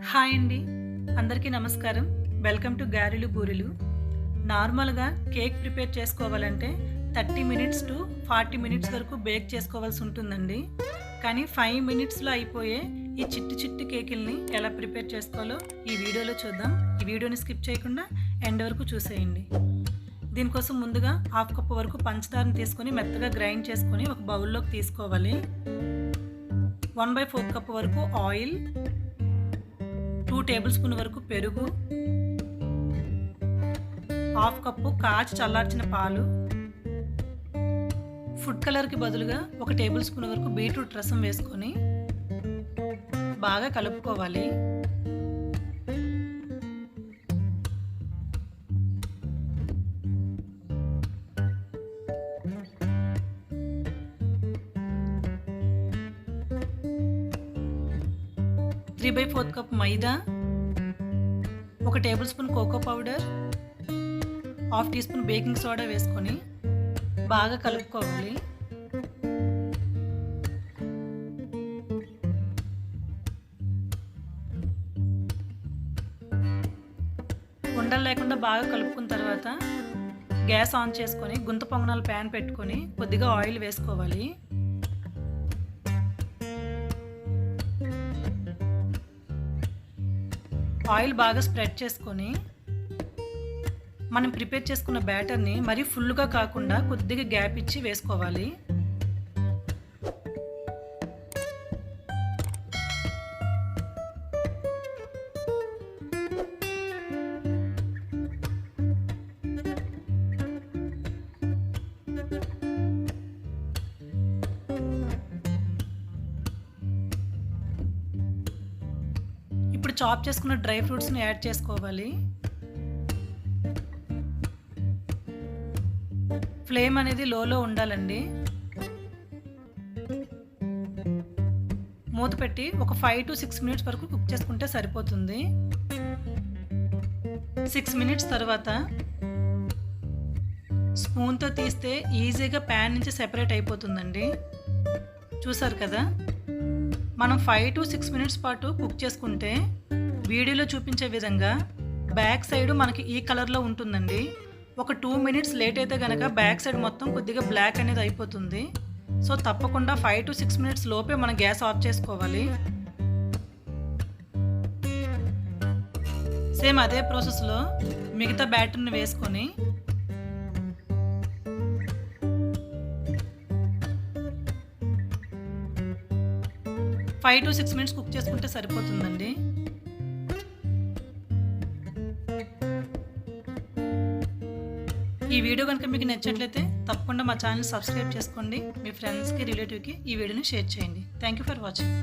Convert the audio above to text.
Hi అండి, అందరికీ నమస్కారం. వెల్కమ్ టు గారెలు బూరెలు. నార్మల్గా కేక్ ప్రిపేర్ చేసుకోవాలంటే 30 మినిట్స్ టు 40 మినిట్స్ వరకు బేక్ చేసుకోవాల్సి ఉంటుందండి. కానీ 5 మినిట్స్లో అయిపోయే ఈ చిట్టి కేకుల్ని ఎలా ప్రిపేర్ చేసుకోవాలో ఈ వీడియోలో చూద్దాం. ఈ వీడియోని స్కిప్ చేయకుండా ఎండ్ వరకు చూసేయండి. దీనికోసం ముందుగా 1/2 కప్ వరకు పంచదారని తీసుకొని మెత్తగా గ్రైండ్ చేసుకొని ఒక బౌల్లోకి తీసుకోవాలి. 1/4 కప్ వరకు ఆయిల్, 2 టేబుల్ స్పూన్ వరకు పెరుగు, 1/2 కప్పు కాచి చల్లార్చిన పాలు, ఫుడ్ కలర్కి బదులుగా 1 టేబుల్ స్పూన్ వరకు బీట్రూట్ రసం వేసుకొని బాగా కలుపుకోవాలి. త్రీ బై 4 కప్ మైదా, 1 tablespoon cocoa powder, 1/2 teaspoon baking soda వేసుకొని బాగా కలుపుకోవాలి. ఉండలు లేకుండా బాగా కలుపుకున్న తర్వాత గ్యాస్ ఆన్ చేసుకొని గుంత పొంగనాల ప్యాన్ పెట్టుకొని కొద్దిగా ఆయిల్ వేసుకోవాలి. ఆయిల్ బాగా స్ప్రెడ్ చేసుకొని మనం ప్రిపేర్ చేసుకున్న బ్యాటర్ని మరీ ఫుల్గా కాకుండా కొద్దిగా గ్యాప్ ఇచ్చి వేసుకోవాలి. ఇప్పుడు చాప్ చేసుకున్న డ్రై ఫ్రూట్స్ని యాడ్ చేసుకోవాలి. ఫ్లేమ్ అనేది లోలో ఉండాలండి. మూత పెట్టి ఒక 5 to 6 మినిట్స్ వరకు కుక్ చేసుకుంటే సరిపోతుంది. 6 మినిట్స్ తర్వాత స్పూన్తో తీస్తే ఈజీగా ప్యాన్ నుంచి సెపరేట్ అయిపోతుందండి. చూసారు కదా, మనం 5 to 6 మినిట్స్ పాటు కుక్ చేసుకుంటే వీడియోలో చూపించే విధంగా బ్యాక్ సైడ్ మనకి ఈ కలర్లో ఉంటుందండి. ఒక 2 మినిట్స్ లేట్ అయితే కనుక బ్యాక్ సైడ్ మొత్తం కొద్దిగా బ్లాక్ అనేది అయిపోతుంది. సో తప్పకుండా 5 to 6 మినిట్స్ లోపే మనం గ్యాస్ ఆఫ్ చేసుకోవాలి. సేమ్ అదే ప్రాసెస్లో మిగతా బ్యాటర్ని వేసుకొని ఫైవ్ టు 6 మినిట్స్ కుక్ చేసుకుంటే సరిపోతుందండి. ఈ వీడియో కనుక మీకు నచ్చినట్లయితే తప్పకుండా మా ఛానల్ సబ్స్క్రైబ్ చేసుకోండి. మీ ఫ్రెండ్స్కి, రిలేటివ్కి ఈ వీడియోని షేర్ చేయండి. Thank you for watching.